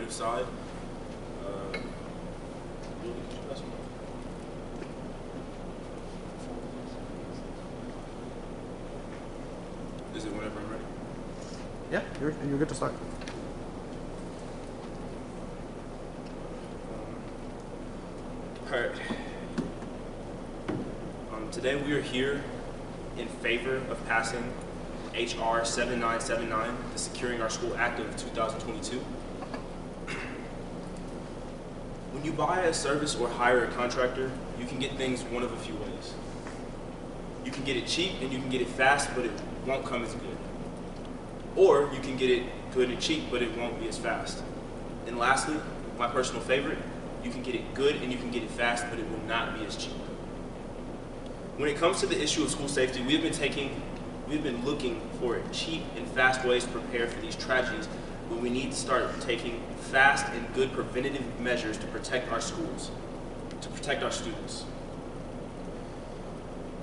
informative side. Is it whenever I'm ready? Yeah, you're good to start. All right. Today we are here in favor of passing HR 7979, the Securing Our School Act of 2022. When you buy a service or hire a contractor, you can get things one of a few ways. You can get it cheap and you can get it fast, but it won't come as good. Or you can get it good and cheap, but it won't be as fast. And lastly, my personal favorite, you can get it good and you can get it fast, but it will not be as cheap. When it comes to the issue of school safety, we've been looking for cheap and fast ways to prepare for these tragedies, but we need to start taking fast and good preventative measures to protect our schools, to protect our students.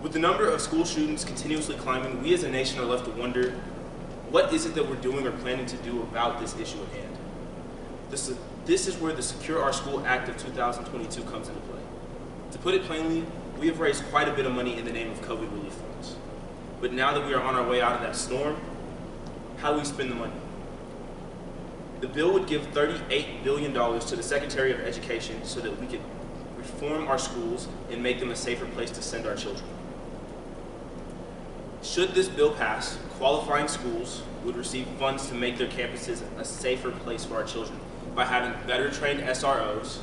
With the number of school shootings continuously climbing, we as a nation are left to wonder, what is it that we're doing or planning to do about this issue at hand? This is where the Secure Our School Act of 2022 comes into play. To put it plainly, we have raised quite a bit of money in the name of COVID relief funds. But now that we are on our way out of that storm, how do we spend the money? The bill would give $38 billion to the Secretary of Education so that we could reform our schools and make them a safer place to send our children. Should this bill pass, qualifying schools would receive funds to make their campuses a safer place for our children by having better trained SROs,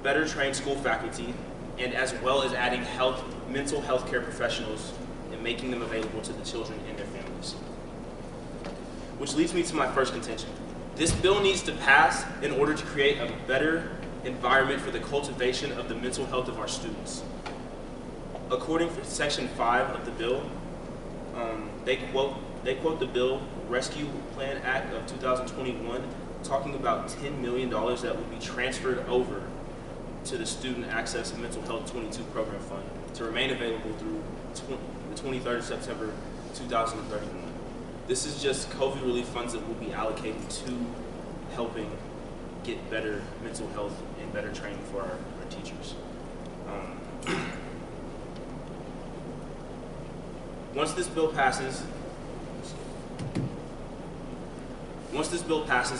better trained school faculty, and as well as adding mental health care professionals and making them available to the children and their families. Which leads me to my first contention. This bill needs to pass in order to create a better environment for the cultivation of the mental health of our students. According to Section 5 of the bill, they quote the bill Rescue Plan Act of 2021, talking about $10 million that would be transferred over to the Student Access and Mental Health 22 Program Fund to remain available through the 23rd of September 2031. This is just COVID relief funds that will be allocated to helping get better mental health and better training for our teachers. Once this bill passes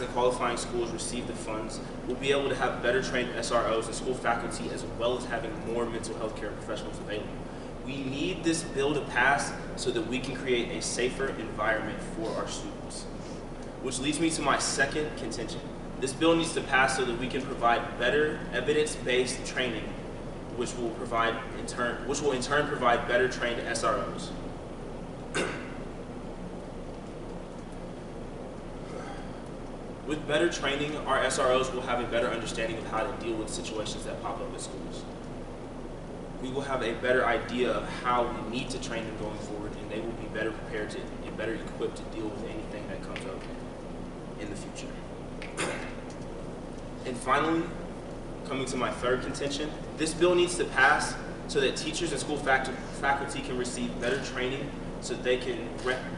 and qualifying schools receive the funds, we'll be able to have better trained SROs and school faculty as well as having more mental health care professionals available. We need this bill to pass so that we can create a safer environment for our students. Which leads me to my second contention. This bill needs to pass so that we can provide better evidence-based training, which will in turn provide better trained SROs. With better training, our SROs will have a better understanding of how to deal with situations that pop up at schools. We will have a better idea of how we need to train them going forward, and they will be better prepared and better equipped to deal with anything that comes up in the future. And finally, coming to my third contention, this bill needs to pass so that teachers and school faculty can receive better training so that they can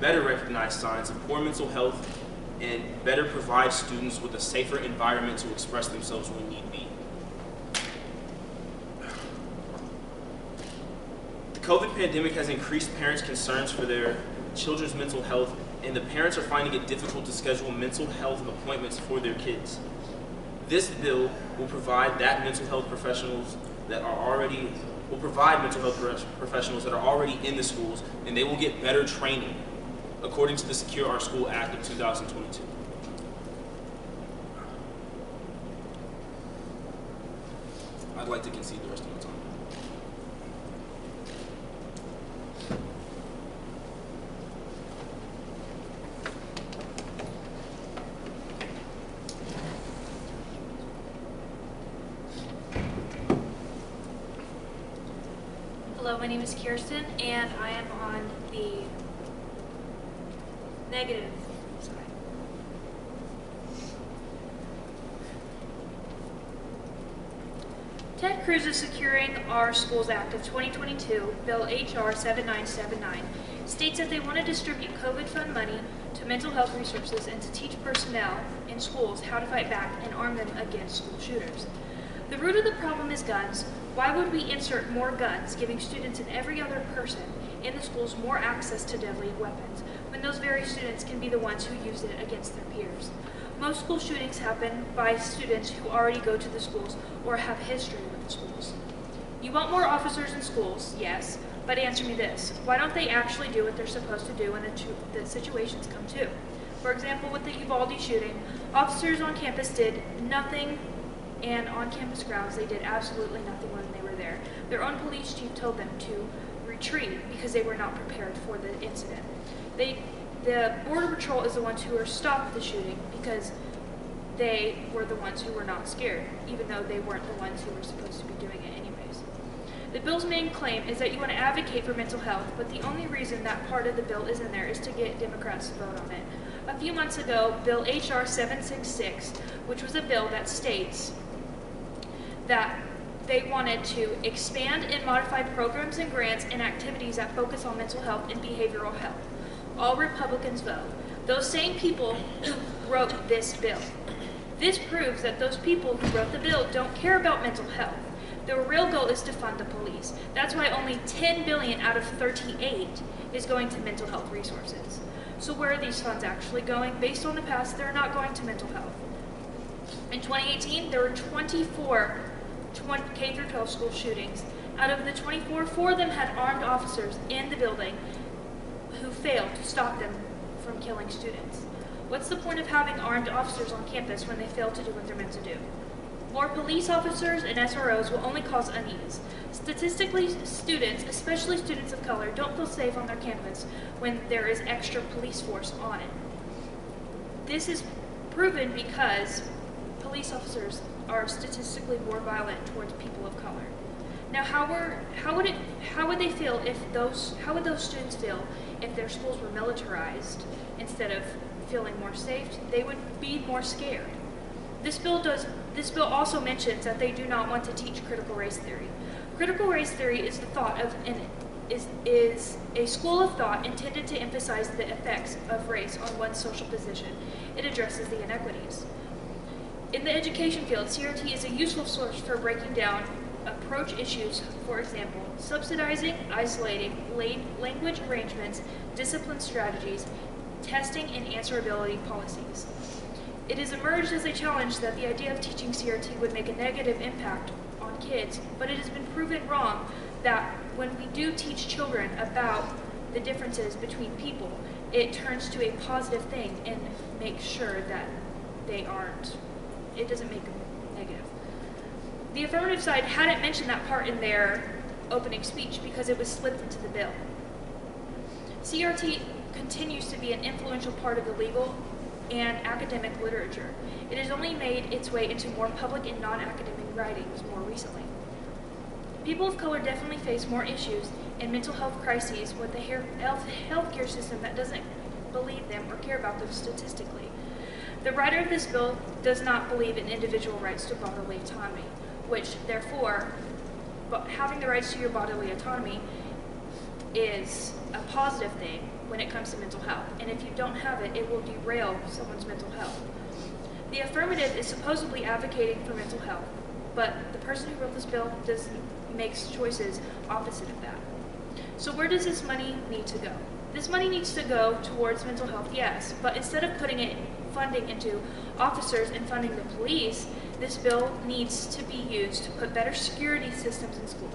better recognize signs of poor mental health and better provide students with a safer environment to express themselves when need be. The COVID pandemic has increased parents' concerns for their children's mental health, and the parents are finding it difficult to schedule mental health appointments for their kids. This bill will provide mental health professionals that are already in the schools, and they will get better training according to the Secure Our School Act of 2022. I'd like to concede the rest of my time. Hello, my name is Kirsten, and I am on the negative side. Ted Cruz is securing our Schools Act of 2022, Bill H.R. 7979, states that they want to distribute COVID fund money to mental health resources and to teach personnel in schools how to fight back and arm them against school shooters. The root of the problem is guns. Why would we insert more guns, giving students and every other person in the schools more access to deadly weapons, when those very students can be the ones who use it against their peers? Most school shootings happen by students who already go to the schools or have history with the schools. You want more officers in schools, yes, but answer me this. Why don't they actually do what they're supposed to do when the situations come to? For example, with the Uvalde shooting, officers on campus did nothing, and on campus grounds they did absolutely nothing when they were there. Their own police chief told them to retreat because they were not prepared for the incident. The Border Patrol is the ones who stopped the shooting because they were the ones who were not scared, even though they weren't the ones who were supposed to be doing it anyways. The bill's main claim is that you want to advocate for mental health, but the only reason that part of the bill is in there is to get Democrats to vote on it. A few months ago, Bill H.R. 766, which was a bill that states that they wanted to expand and modify programs and grants and activities that focus on mental health and behavioral health. All Republicans vote. Those same people who wrote this bill. This proves that those people who wrote the bill don't care about mental health. Their real goal is to fund the police. That's why only $10 billion out of 38 is going to mental health resources. So where are these funds actually going? Based on the past, they're not going to mental health. In 2018, there were 24 K-12 school shootings. Out of the 24, 4 of them had armed officers in the building who failed to stop them from killing students. What's the point of having armed officers on campus when they fail to do what they're meant to do? More police officers and SROs will only cause unease. Statistically, students, especially students of color, don't feel safe on their campus when there is extra police force on it. This is proven because police officers are statistically more violent towards people of color. Now, how would they feel if how would those students feel if their schools were militarized instead of feeling more safe? They would be more scared. This bill also mentions that they do not want to teach critical race theory. Critical race theory is is a school of thought intended to emphasize the effects of race on one's social position. It addresses the inequities. In the education field, CRT is a useful source for breaking down approach issues, for example, subsidizing, isolating, language arrangements, discipline strategies, testing, and answerability policies. It has emerged as a challenge that the idea of teaching CRT would make a negative impact on kids, but it has been proven wrong that when we do teach children about the differences between people, it turns to a positive thing and makes sure that it doesn't make them negative. The affirmative side hadn't mentioned that part in their opening speech because it was slipped into the bill. CRT continues to be an influential part of the legal and academic literature. It has only made its way into more public and non-academic writings more recently. People of color definitely face more issues and mental health crises with a healthcare system that doesn't believe them or care about them statistically. The writer of this bill does not believe in individual rights to bodily autonomy, which therefore, having the rights to your bodily autonomy is a positive thing when it comes to mental health. And if you don't have it, it will derail someone's mental health. The affirmative is supposedly advocating for mental health, but the person who wrote this bill makes choices opposite of that. So where does this money need to go? This money needs to go towards mental health, yes, but instead of putting funding into officers and funding the police, this bill needs to be used to put better security systems in school.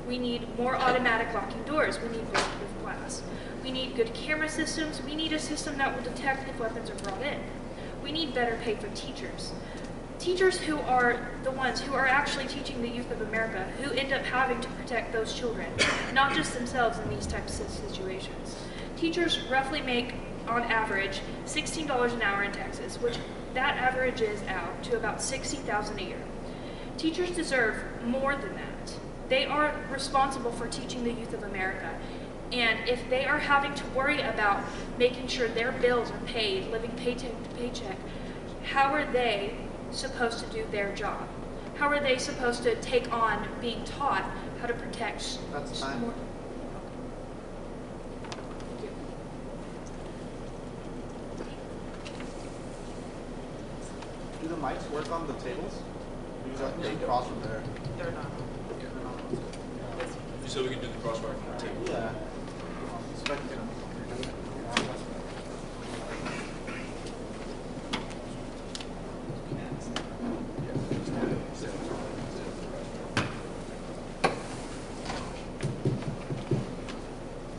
We need more automatic locking doors. We need bulletproof glass. We need good camera systems. We need a system that will detect if weapons are brought in. We need better pay for teachers. Teachers who are the ones who are actually teaching the youth of America, who end up having to protect those children, not just themselves in these types of situations. Teachers roughly make, on average, $16 an hour in Texas, which that averages out to about $60,000 a year. Teachers deserve more than that. They are responsible for teaching the youth of America. And if they are having to worry about making sure their bills are paid, living paycheck to paycheck, how are they supposed to do their job? how are they supposed to take on being taught how to protect? That's fine. more- Do the mics work on the tables? They cross from there. They're not. You said we could do the crosswalk on the table. Yeah.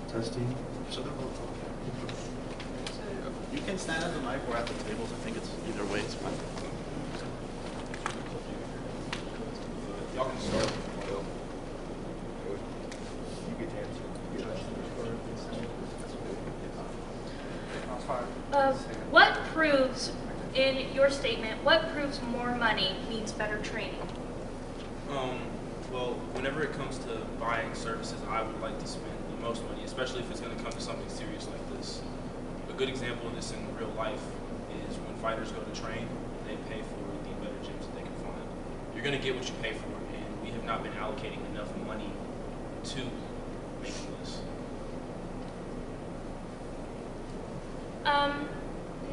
Testing. So they're both on. You can stand at the mic or at the tables. I think it's either way. It's fine. Y'all can start. What proves, in your statement, what proves more money means better training? Well, whenever it comes to buying services, I would like to spend the most money, especially if it's going to come to something serious like this. A good example of this in real life is when fighters go to train, they pay for the better gyms that they can find. You're going to get what you pay for, and we have not been allocating enough money to making this.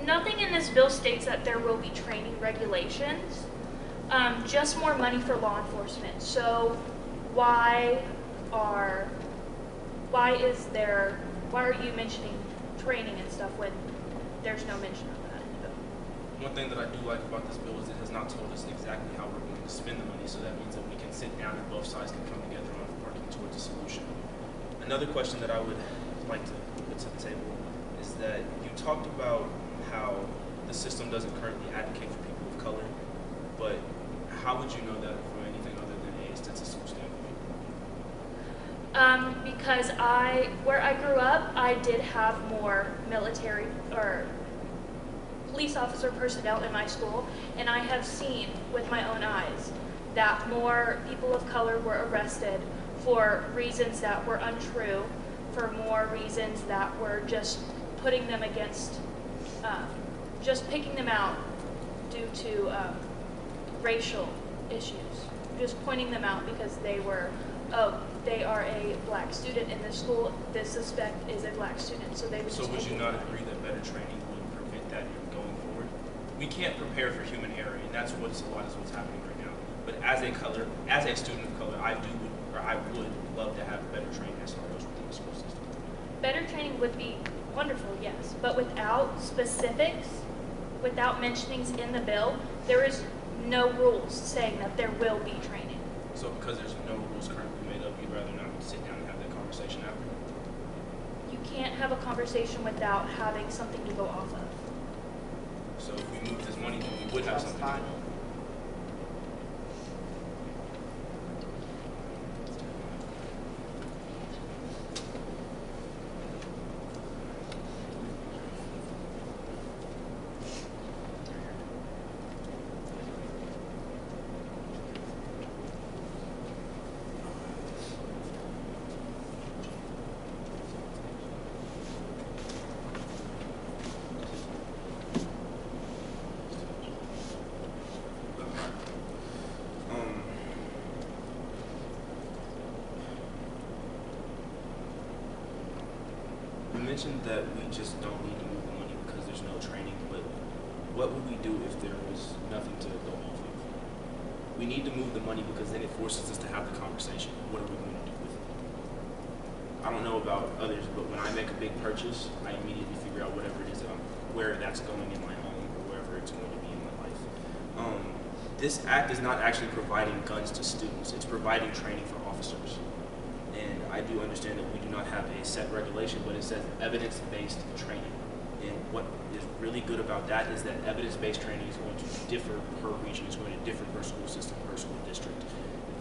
Nothing in this bill states that there will be training regulations, just more money for law enforcement. So why are you mentioning training and stuff when there's no mention of that in the bill? One thing that I do like about this bill is it has not told us exactly how we're going to spend the money, so that means that we can sit down and both sides can come together on working towards a solution. Another question that I would like to put to the table is that you talked about how the system doesn't currently advocate for people of color, but how would you know that from anything other than a statistical standpoint? Because where I grew up, I did have more military or police officer personnel in my school, and I have seen with my own eyes that more people of color were arrested for reasons that were untrue, for more reasons that were just putting them against, just picking them out due to racial issues, just pointing them out because they are a black student in this school, this suspect is a black student, so they would So just would take you it. not agree that better training would prevent that going forward? We can't prepare for human error, and that's what's happening right now. But as a student of color, I would love to have better trained SROs within the school system. Better training would be wonderful, yes, but without specifics, without mentionings in the bill, there is no rules saying that there will be training. So because there's no rules currently made up, you'd rather not sit down and have that conversation after? You can't have a conversation without having something to go off of. So if we move this money, then we would have something to go on. You mentioned that we just don't need to move the money because there's no training, but what would we do if there was nothing to go off of? We need to move the money because then it forces us to have the conversation. What are we going to do with it? I don't know about others, but when I make a big purchase, I immediately figure out whatever it is where that's going in my home or wherever it's going to be in my life. This act is not actually providing guns to students. It's providing training for officers. And I do understand that we do not have a set regulation, but it says evidence-based training. And what is really good about that is that evidence-based training is going to differ per region, it's going to differ per school system, per school district.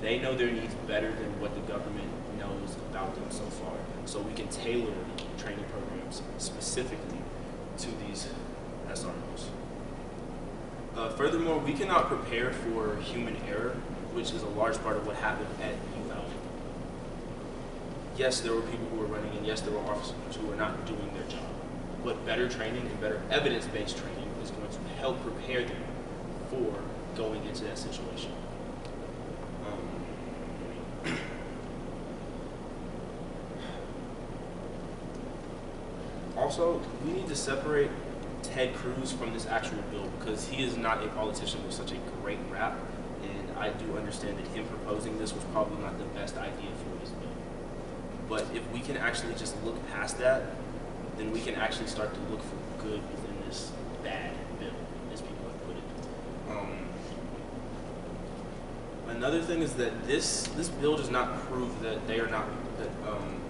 They know their needs better than what the government knows about them so far. So we can tailor training programs specifically to these SROs. Furthermore, we cannot prepare for human error, which is a large part of what happened at UL. Yes, there were people who were running, and yes, there were officers who were not doing their job. But better training and better evidence-based training is going to help prepare them for going into that situation. Also, we need to separate Ted Cruz from this actual bill because he is not a politician with such a great rap, and I do understand that him proposing this was probably not the best idea for this bill. But if we can actually just look past that, then we can actually start to look for good within this bad bill, as people have put it. Another thing is that this bill does not prove that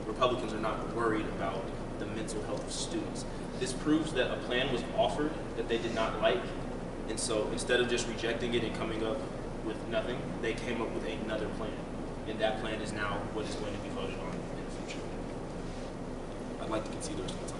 Republicans are not worried about the mental health of students. This proves that a plan was offered that they did not like, and so instead of just rejecting it and coming up with nothing, they came up with another plan, and that plan is now what is going to be voted on in the future. I'd like to concede the rest of my time.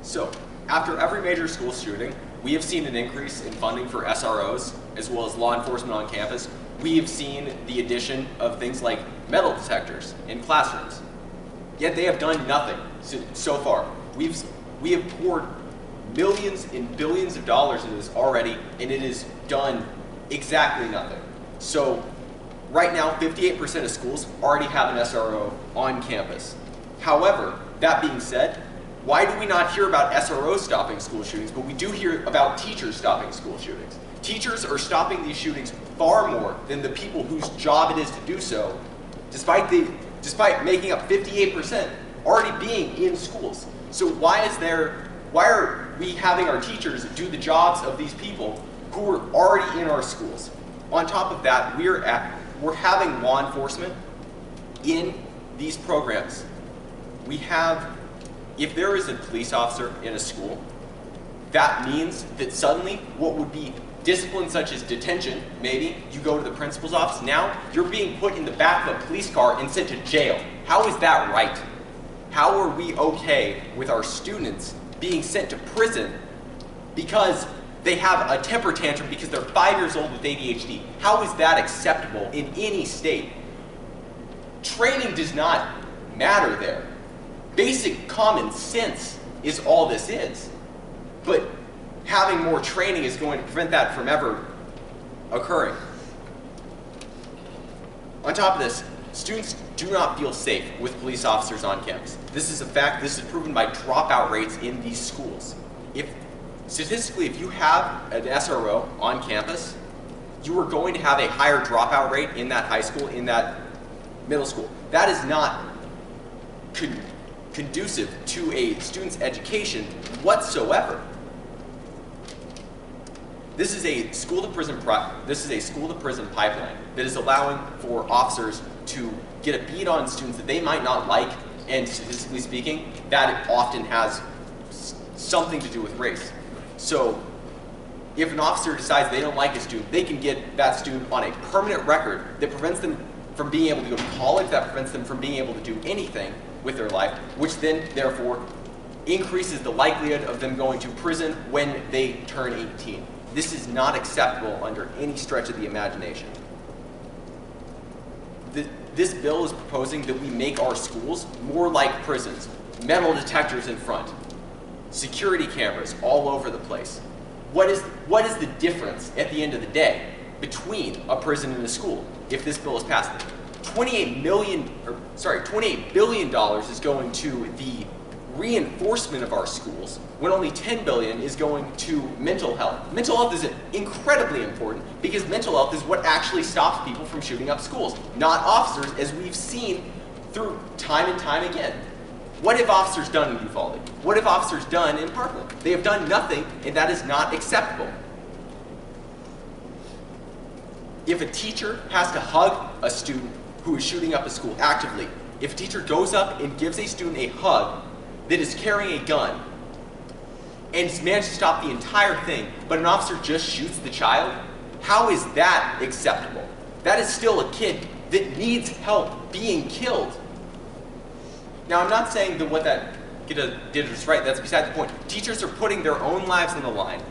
So, after every major school shooting, we have seen an increase in funding for SROs, as well as law enforcement on campus. We have seen the addition of things like metal detectors in classrooms. Yet they have done nothing so far. We have poured millions and billions of dollars into this already, and it has done exactly nothing. So, right now, 58% of schools already have an SRO on campus. However, that being said, why do we not hear about SROs stopping school shootings, but we do hear about teachers stopping school shootings? Teachers are stopping these shootings far more than the people whose job it is to do so, despite making up 58% already being in schools. So why are we having our teachers do the jobs of these people who are already in our schools? On top of that, we're having law enforcement in these programs. If there is a police officer in a school, that means that suddenly what would be discipline such as detention, maybe you go to the principal's office, now you're being put in the back of a police car and sent to jail. How is that right? How are we okay with our students being sent to prison because they have a temper tantrum because they're 5 years old with ADHD? How is that acceptable in any state? Training does not matter there. Basic common sense is all this is. But having more training is going to prevent that from ever occurring. On top of this, students do not feel safe with police officers on campus. This is a fact. This is proven by dropout rates in these schools. Statistically, if you have an SRO on campus, you are going to have a higher dropout rate in that high school, in that middle school. That is not conducive to a student's education whatsoever. This is a school-to-prison pipeline that is allowing for officers to get a beat on students that they might not like, and statistically speaking, that often has something to do with race. So, if an officer decides they don't like a student, they can get that student on a permanent record that prevents them from being able to go to college, that prevents them from being able to do anything with their life, which then, therefore, increases the likelihood of them going to prison when they turn 18. This is not acceptable under any stretch of the imagination. This bill is proposing that we make our schools more like prisons. Metal detectors in front, security cameras all over the place. What is the difference at the end of the day between a prison and a school if this bill is passed? $28 billion is going to the reinforcement of our schools, when only $10 billion is going to mental health. Mental health is incredibly important because mental health is what actually stops people from shooting up schools, not officers, as we've seen through time and time again. What have officers done in Uvalde? What have officers done in Parkland? They have done nothing, and that is not acceptable. If a teacher has to hug a student who is shooting up a school actively, if a teacher goes up and gives a student a hug that is carrying a gun and has managed to stop the entire thing, but an officer just shoots the child, how is that acceptable? That is still a kid that needs help being killed. Now, I'm not saying that what that did was right. That's beside the point. Teachers are putting their own lives on the line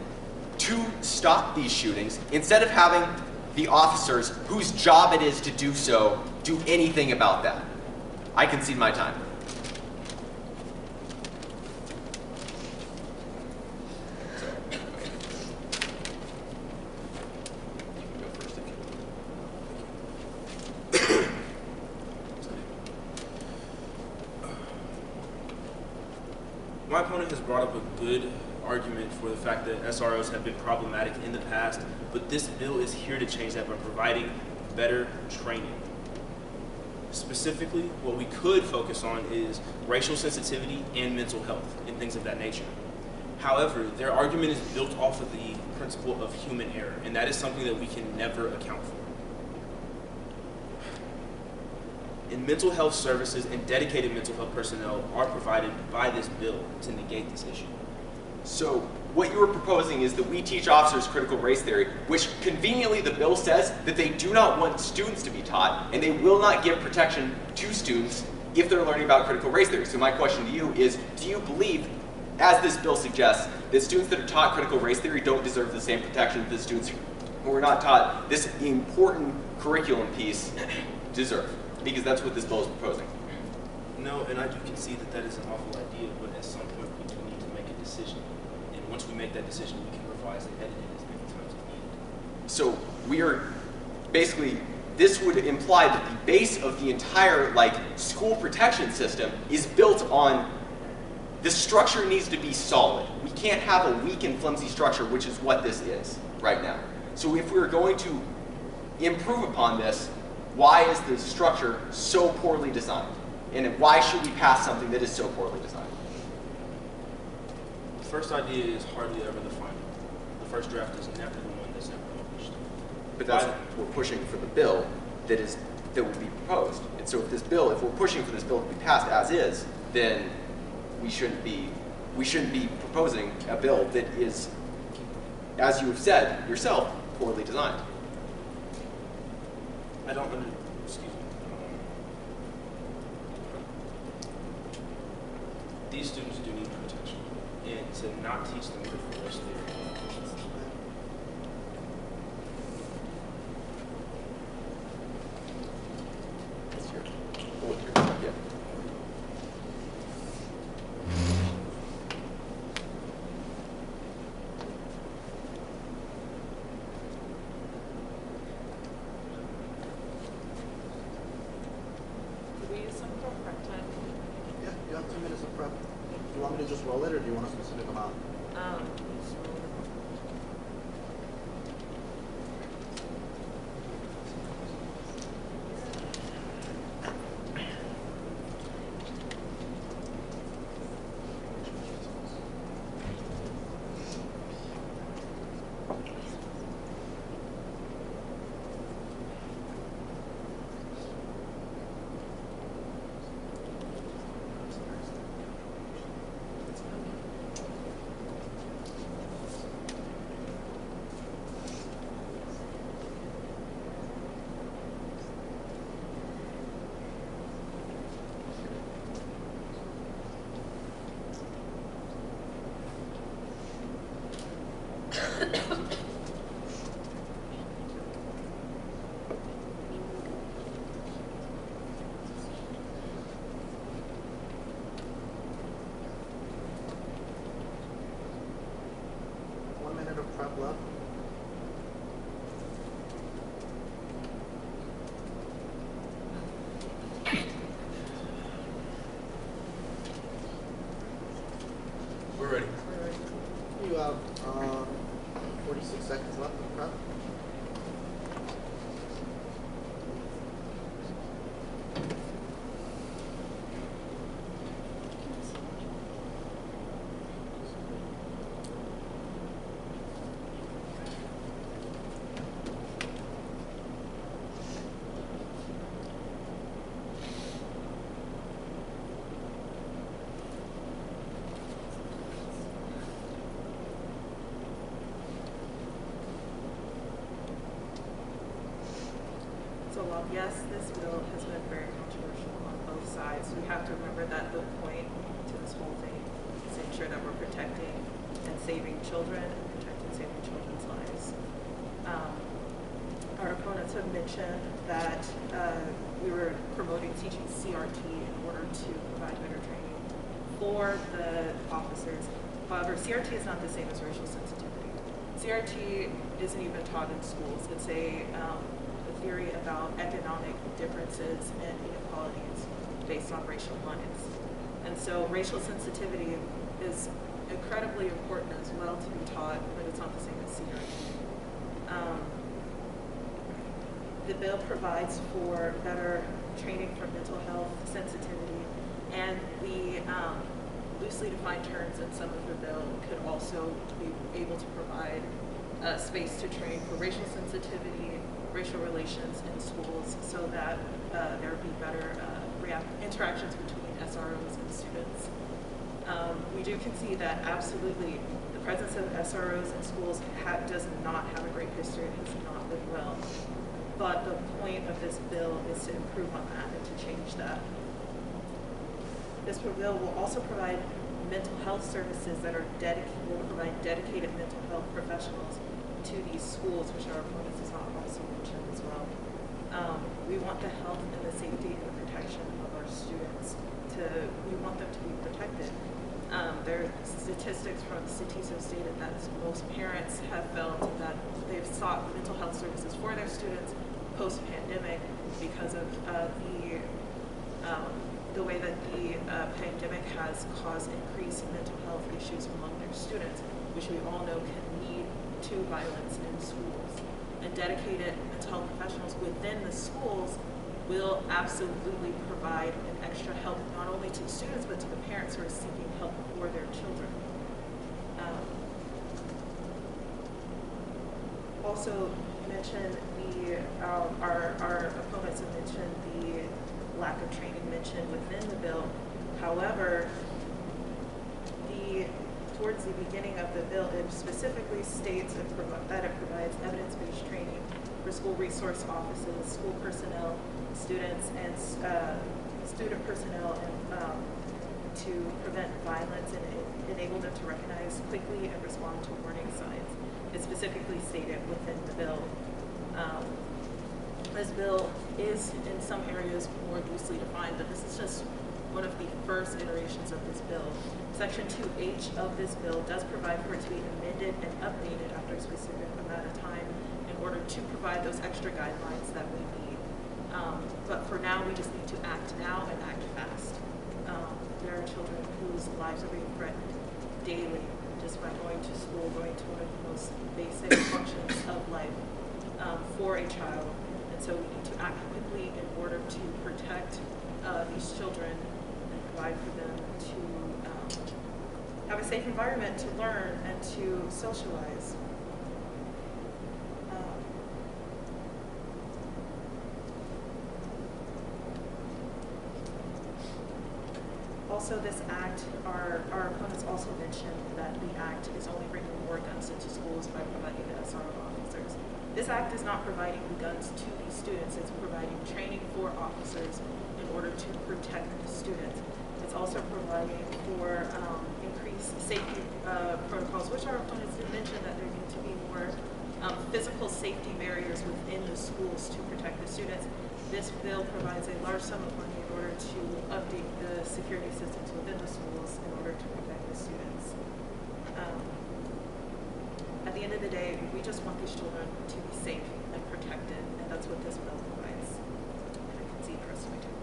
to stop these shootings instead of having the officers whose job it is to do so do anything about that. I concede my time. My opponent has brought up a good argument for the fact that SROs have been problematic in the past, but this bill is here to change that by providing better training. Specifically, what we could focus on is racial sensitivity and mental health and things of that nature. However, their argument is built off of the principle of human error, and that is something that we can never account for. And mental health services and dedicated mental health personnel are provided by this bill to negate this issue. So what you are proposing is that we teach officers critical race theory, which conveniently the bill says that they do not want students to be taught, and they will not give protection to students if they're learning about critical race theory. So my question to you is, do you believe, as this bill suggests, that students that are taught critical race theory don't deserve the same protection that students who are not taught this important curriculum piece deserve? Because that's what this bill is proposing. No, and I do concede that that is an awful idea, but at some point we do need to make a decision. And once we make that decision, we can revise and edit it as many times as needed. So we are basically, this would imply that the base of the entire school protection system is built on, the structure needs to be solid. We can't have a weak and flimsy structure, which is what this is right now. So if we're going to improve upon this, why is the structure so poorly designed? And why should we pass something that is so poorly designed? The first idea is hardly ever the final. The first draft is never the one that's ever published. But that's what we're pushing for the bill that will be proposed. And so if we're pushing for this bill to be passed as is, then we shouldn't be proposing a bill that is, as you have said yourself, poorly designed. I don't excuse me. These students do need protection, and to not teach them critical race theory. Yeah. Yeah, you have 2 minutes of prep. Do you want me to just roll it, or do you want a specific amount? Prep left. We're ready. You have 46 seconds left of prep. So while yes, this bill has been very controversial on both sides, we have to remember that the point to this whole thing is to ensure that we're protecting and saving children and protecting and saving children's lives. Our opponents have mentioned that we were promoting teaching CRT in order to provide better training for the officers. However, CRT is not the same as racial sensitivity. CRT isn't even taught in schools. It's a theory about economic differences and inequalities based on racial lines. And And so racial sensitivity is incredibly important as well to be taught, but it's not the same as CRT. The bill provides for better training for mental health sensitivity, and the loosely defined terms in some of the bill could also be able to provide space to train for racial sensitivity, racial relations in schools, so that there would be better interactions between SROs and students. We do concede that absolutely the presence of SROs in schools does not have a great history and has not been well. But the point of this bill is to improve on that and to change that. This bill will also provide mental health services that are will provide dedicated mental health professionals to these schools, which our opponents has not also mentioned as well. We want the health and the safety and the protection of our students. We want them to be protected. There are statistics from CITESO stated that most parents have felt that they've sought mental health services for their students post-pandemic because of the way that the pandemic has caused increased mental health issues among their students, which we all know can lead to violence in schools. And dedicated mental health professionals within the schools will absolutely provide an extra help, not only to the students, but to the parents who are seeking help for their children. Also mentioned our opponents have mentioned the lack of training mentioned within the bill. However, towards the beginning of the bill, it specifically states that it provides evidence-based training for school resource offices, school personnel, students, and student personnel, and to prevent violence and enable them to recognize quickly and respond to warning signs. It's specifically stated within the bill. This bill is, in some areas, more loosely defined, but this is just one of the first iterations of this bill. Section 2H of this bill does provide for it to be amended and updated after a specific amount of time in order to provide those extra guidelines that we need. But for now, we just need to act now and act fast. There are children whose lives are being threatened daily just by going to school, going to one of the most basic functions of life for a child. And so we need to act quickly in order to protect these children and provide for them to have a safe environment to learn and to socialize. Also, this act, our opponents also mentioned that the act is only bringing more guns into schools by providing the SRO officers. This act is not providing the guns to these students, it's providing training for officers in order to protect the students. It's also providing for increased safety protocols, which our opponents did mention that there need to be more physical safety barriers within the schools to protect the students. This bill provides a large sum of money in order to update the security systems within the schools in order to protect the students. At the end of the day, we just want these children to be safe and protected, and that's what this bill provides. And I can see the rest of my time.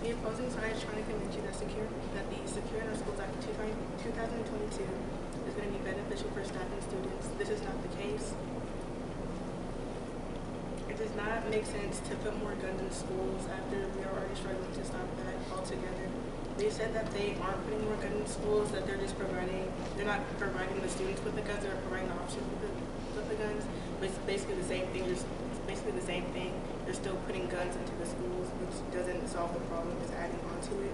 The opposing side is trying to convince you that the Secure in Our Schools Act of 2022 is going to be beneficial for staff and students. This is not the case. It does not make sense to put more guns in schools after we are already struggling to stop that altogether. They said that they aren't putting more guns in schools, that they're not providing the students with the guns, they're providing the option with the guns. But it's basically the same thing. They're still putting guns into the schools, which doesn't solve the problem, it's adding on to it.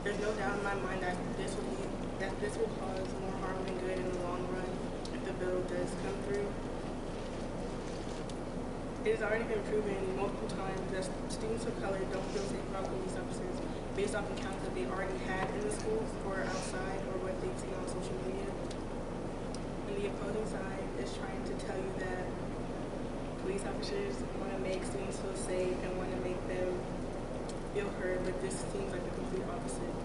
There's no doubt in my mind that this will cause more harm than good in the long run if the bill does come through. It has already been proven multiple times that students of color don't feel safe about police officers based off encounters that they already had in the schools or outside or what they've seen on social media. And the opposing side is trying to tell you that police officers want to make students feel safe and want to make them feel heard, but this seems like the complete opposite.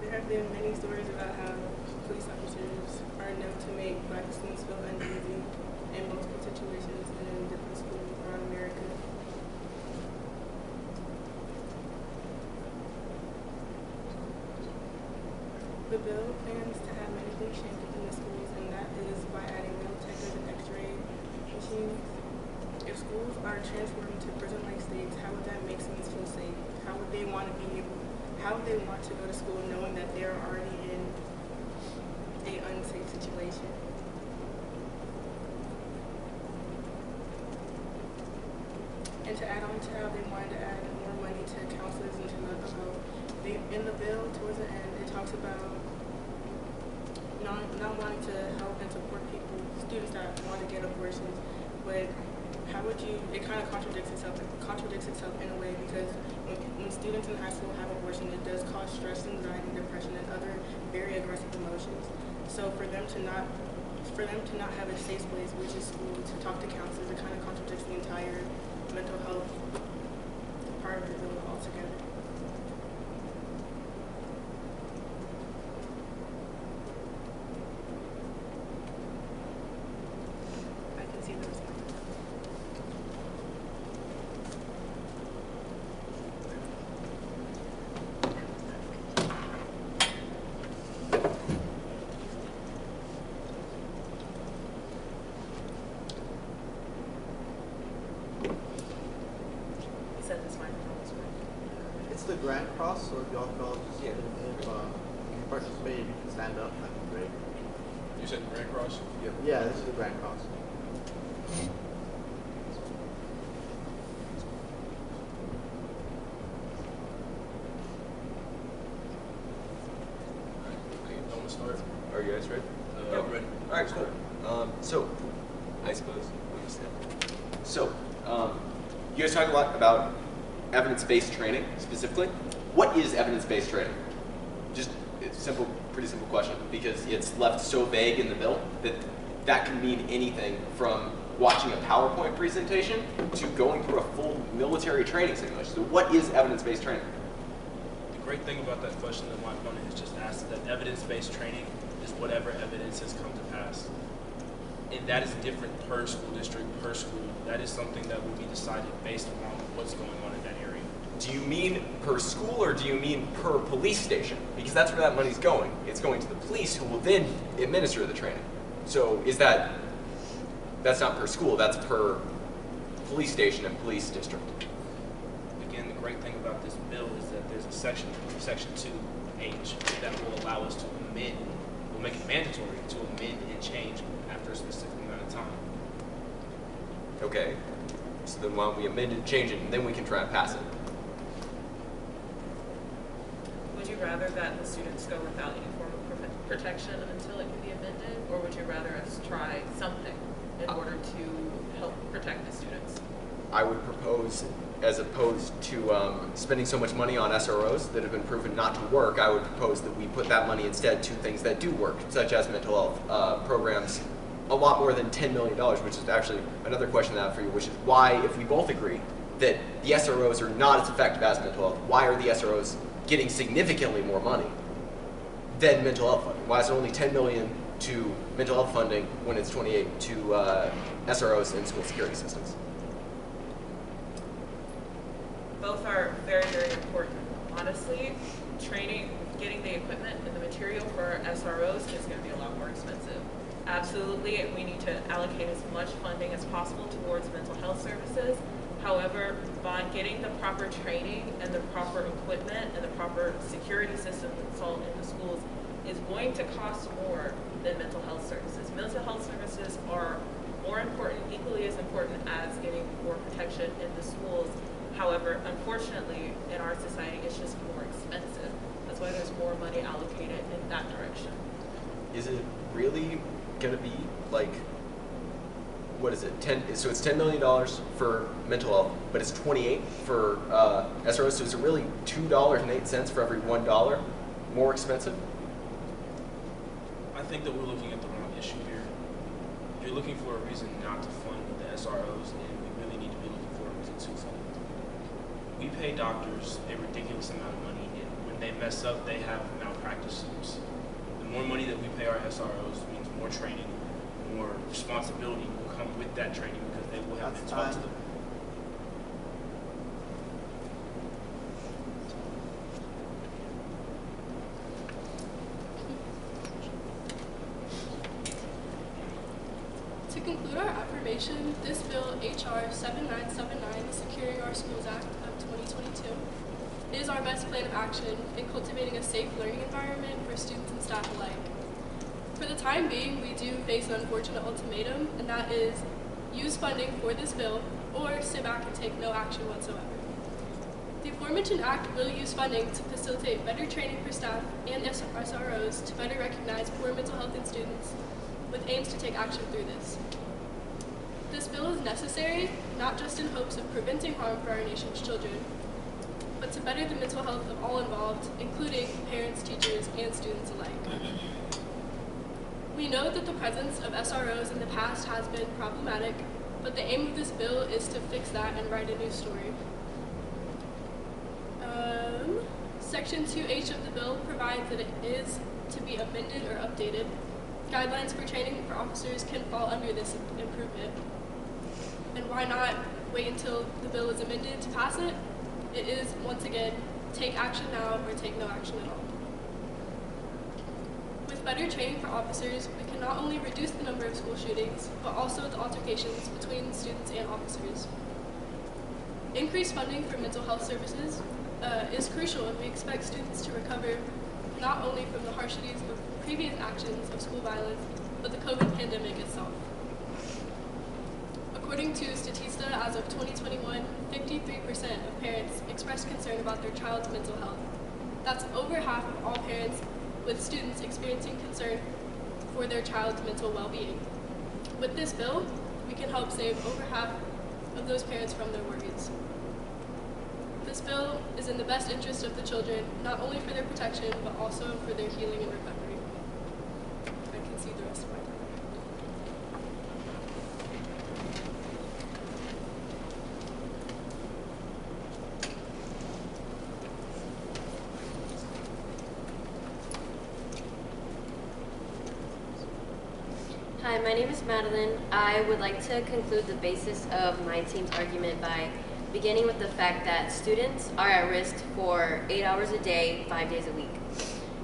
There have been many stories about how police officers are known to make Black students feel uneasy in multiple situations and in different schools around America. The bill plans to have many things changed within the schools, and that is by adding metal detectors and x-ray machines. If schools are transformed into prison-like states, how would that make students feel safe? How would they want to go to school knowing that they're already in an unsafe situation? And to add on to how they wanted to add more money to counselors and to mental health, in the bill towards the end, it talks about not wanting to help and support students that want to get abortions, but how would you, it kind of contradicts itself in a way, because when students in high school have abortion, it does cause stress, anxiety, depression, and other very aggressive emotions. So for them to not have a safe place, which is school, to talk to counselors, it kind of contradicts the entire mental health part of the bill altogether. I can see those. It's the Grand Cross, so if y'all can all just, if you participate, you can stand up, that'd be great. You said the Grand Cross? Yeah, this is the Grand Cross. I want to start. Are you guys ready? Ready. All right, cool. So, I suppose we just So, you guys talk a lot about evidence-based training specifically. What is evidence-based training? Just it's simple, pretty simple question, because it's left so vague in the bill that that can mean anything from watching a PowerPoint presentation to going through a full military training simulation. So, what is evidence-based training? The great thing about that question that my opponent has just asked is that evidence-based training is whatever evidence has come to pass. And that is different per school district, per school. That is something that will be decided based on what's going on in that area. Do you mean per school or do you mean per police station? Because that's where that money's going. It's going to the police who will then administer the training. So is that's not per school, that's per police station and police district. Again, the great thing about this bill is that there's a section 2H, that will allow us to amend, will make it mandatory to amend and change after a specific amount of time. Okay, so then why don't we amend and change it and then we can try and pass it? Would you rather that the students go without any form of protection until it can be amended, or would you rather us try something in order to help protect the students? I would propose, as opposed to spending so much money on SROs that have been proven not to work, I would propose that we put that money instead to things that do work, such as mental health programs, a lot more than $10 million, which is actually another question I have for you, which is why, if we both agree that the SROs are not as effective as mental health, why are the SROs getting significantly more money than mental health funding? Why is it only $10 million to mental health funding when it's 28 to SROs and school security systems? Both are very, very important. Honestly, training, getting the equipment and the material for our SROs is going to be a lot more expensive. Absolutely, we need to allocate as much funding as possible towards mental health services. However, by getting the proper training and the proper equipment and the proper security system installed in the schools is going to cost more than mental health services. Mental health services are more important, equally as important as getting more protection in the schools. However, unfortunately, in our society, it's just more expensive. That's why there's more money allocated in that direction. Is it really going to be like, what is it, 10, so it's $10 million for mental health, but it's 28 for SROs, so is it really $2.08 for every $1 more expensive? I think that we're looking at the wrong issue here. You're looking for a reason not to fund the SROs, and we really need to be looking for a reason to fund them. We pay doctors a ridiculous amount of money, and when they mess up, they have malpractice suits. The more money that we pay our SROs means more training, more responsibility will come with that training because they will have to talk to them. To conclude our affirmation, this bill, H.R. 7979, the Securing Our Schools Act of 2022, is our best plan of action in cultivating a safe learning environment for students and staff alike. For the time being, we do face an unfortunate ultimatum, and that is use funding for this bill or sit back and take no action whatsoever. The aforementioned act will use funding to facilitate better training for staff and SROs to better recognize poor mental health in students, with aims to take action through this. This bill is necessary, not just in hopes of preventing harm for our nation's children, but to better the mental health of all involved, including parents, teachers, and students alike. We know that the presence of SROs in the past has been problematic, but the aim of this bill is to fix that and write a new story. Section 2H of the bill provides that it is to be amended or updated. Guidelines for training for officers can fall under this improvement. And why not wait until the bill is amended to pass it? It is, once again, take action now or take no action at all. With better training for officers, we can not only reduce the number of school shootings, but also the altercations between students and officers. Increased funding for mental health services is crucial, and we expect students to recover not only from the harshities of previous actions of school violence, but the COVID pandemic itself. According to Statista, as of 2021, 53% of parents expressed concern about their child's mental health. That's over half of all parents with students experiencing concern for their child's mental well-being. With this bill, we can help save over half of those parents from their worries. This bill is in the best interest of the children, not only for their protection, but also for their healing and recovery. I can see the rest of my time. Hi, my name is Madeline. I would like to conclude the basis of my team's argument by beginning with the fact that students are at risk for 8 hours a day, 5 days a week.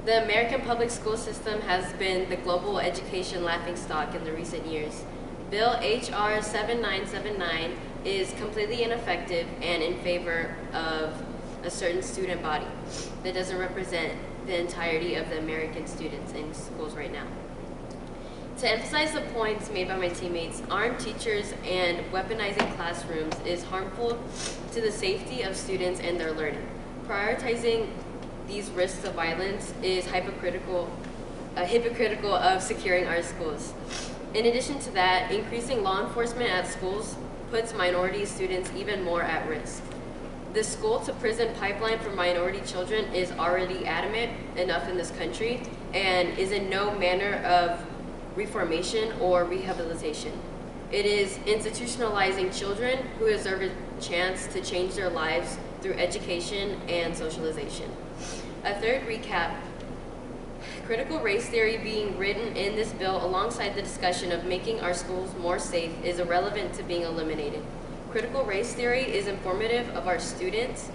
The American public school system has been the global education laughingstock in the recent years. Bill H.R. 7979 is completely ineffective and in favor of a certain student body that doesn't represent the entirety of the American students in schools right now. To emphasize the points made by my teammates, armed teachers and weaponizing classrooms is harmful to the safety of students and their learning. Prioritizing these risks of violence is hypocritical of securing our schools. In addition to that, increasing law enforcement at schools puts minority students even more at risk. The school-to-prison pipeline for minority children is already adamant enough in this country and is in no manner of reformation or rehabilitation. It is institutionalizing children who deserve a chance to change their lives through education and socialization. A third recap, critical race theory being written in this bill alongside the discussion of making our schools more safe is irrelevant to being eliminated. Critical race theory is informative of our students'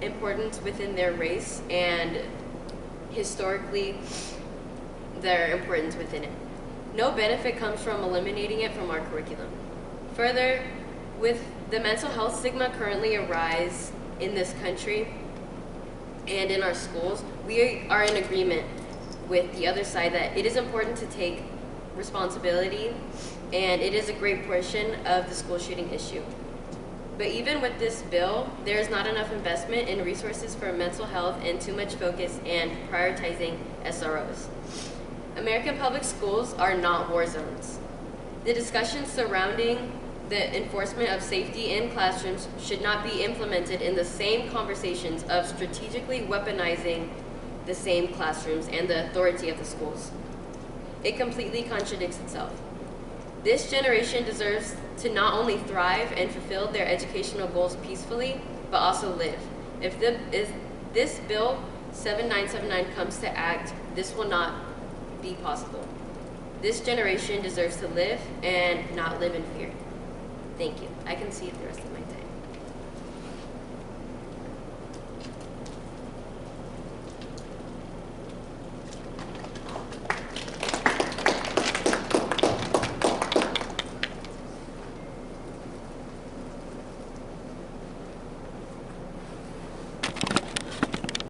importance within their race and historically their importance within it. No benefit comes from eliminating it from our curriculum. Further, with the mental health stigma currently arise in this country and in our schools, we are in agreement with the other side that it is important to take responsibility, and it is a great portion of the school shooting issue. But even with this bill, there is not enough investment in resources for mental health and too much focus and prioritizing SROs. American public schools are not war zones. The discussions surrounding the enforcement of safety in classrooms should not be implemented in the same conversations of strategically weaponizing the same classrooms and the authority of the schools. It completely contradicts itself. This generation deserves to not only thrive and fulfill their educational goals peacefully, but also live. If this bill 7979 comes to act, this will not be possible. This generation deserves to live and not live in fear. Thank you. I can see the rest of it.